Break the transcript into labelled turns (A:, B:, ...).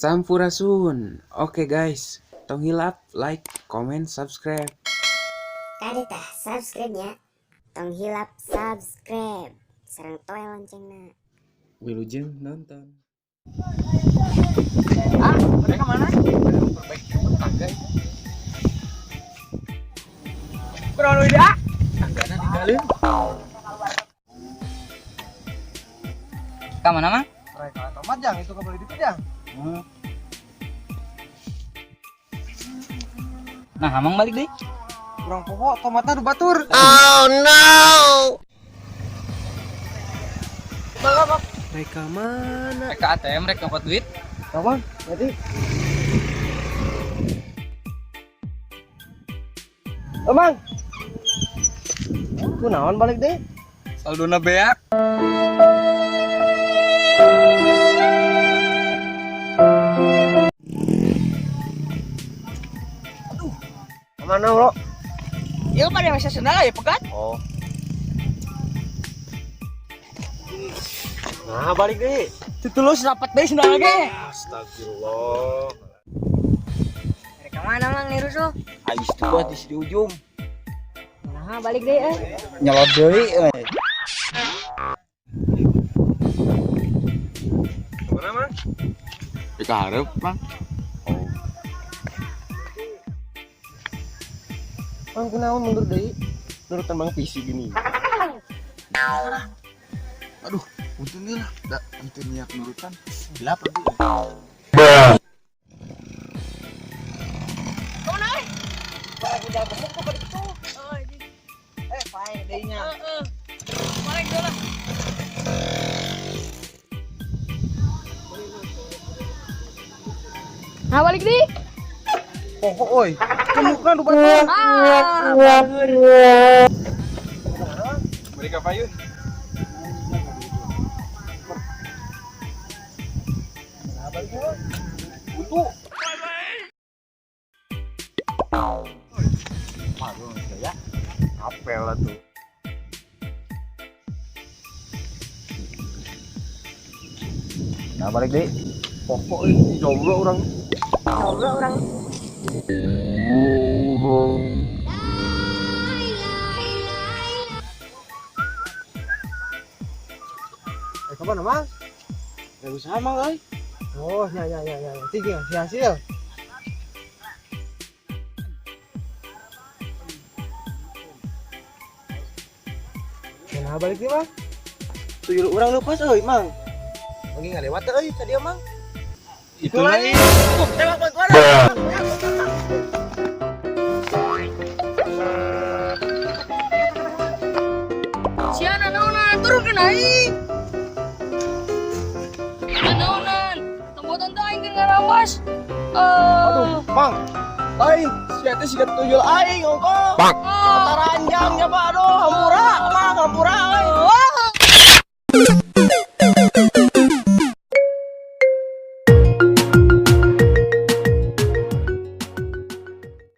A: Sampurasun. Oke guys, tong hilap, like, comment, subscribe.
B: Kada tah subscribe-nya. Tong hilap subscribe. Sareng toel loncengna.
A: Wilujeng nonton.
C: Mereka mana? Perbaiki tangga. Kurang lu ida. Tanggana tinggalin. Ka mana mah? Mereka tomat jang itu ka beli di pejang. Nah, amang balik deh. Kurang pokok tomatnya udah batur.
B: Oh no.
A: Mereka mana?
C: Mereka ATM, mereka dapat duit.
D: Apa? Jadi Bang. Ku naon balik deh?
C: Saldona beak.
D: Mana bro?
C: Iya pada masih sendal ya pegat.
D: Oh. Nah balik deh.
C: Ditulus rapat deh sendal lagi.
D: Astagfirullah.
B: Mereka mana mang nih Rusuh?
C: Ais tuh buat di ujung.
B: Nah balik deh
C: Nyelot deui euy.
D: Mana mang?
C: Kita harap, Bang.
D: Mang ku naon mundur deui? Nurutan Bang PC gini.
E: Aduh, untung nih lah, ente niat nurutan, gelap lagi.
C: Fine deh-nya.
B: Nah balik deh.
D: Pokok oi. Kemukan lu batur.
E: Mereka payun.
D: Butuh.
E: Malu ya.
D: Apel lah tuh. Nah balik deh. Pokok ini jomblo orang.
B: Coba orang.
D: Kemana mang?
E: Gak usah mang, oi.
D: Oh ya. Tinggi ngasih hasil. Nah balik deh mang.
E: Tuyul orang lepas, oi, mang.
D: Lagi nggak lewat euy ka dia mang.
E: Itu lagi.
D: Tembak bantuan.
B: Siana naonan turun ke naik. Naonan. Tembotan teh aing keur ngarawas.
D: Aduh, mang. Aing, sia teh siga tuyul aing ongko. Taranjangnya Pak, aduh, hampura, mang, hampura.
B: Wah.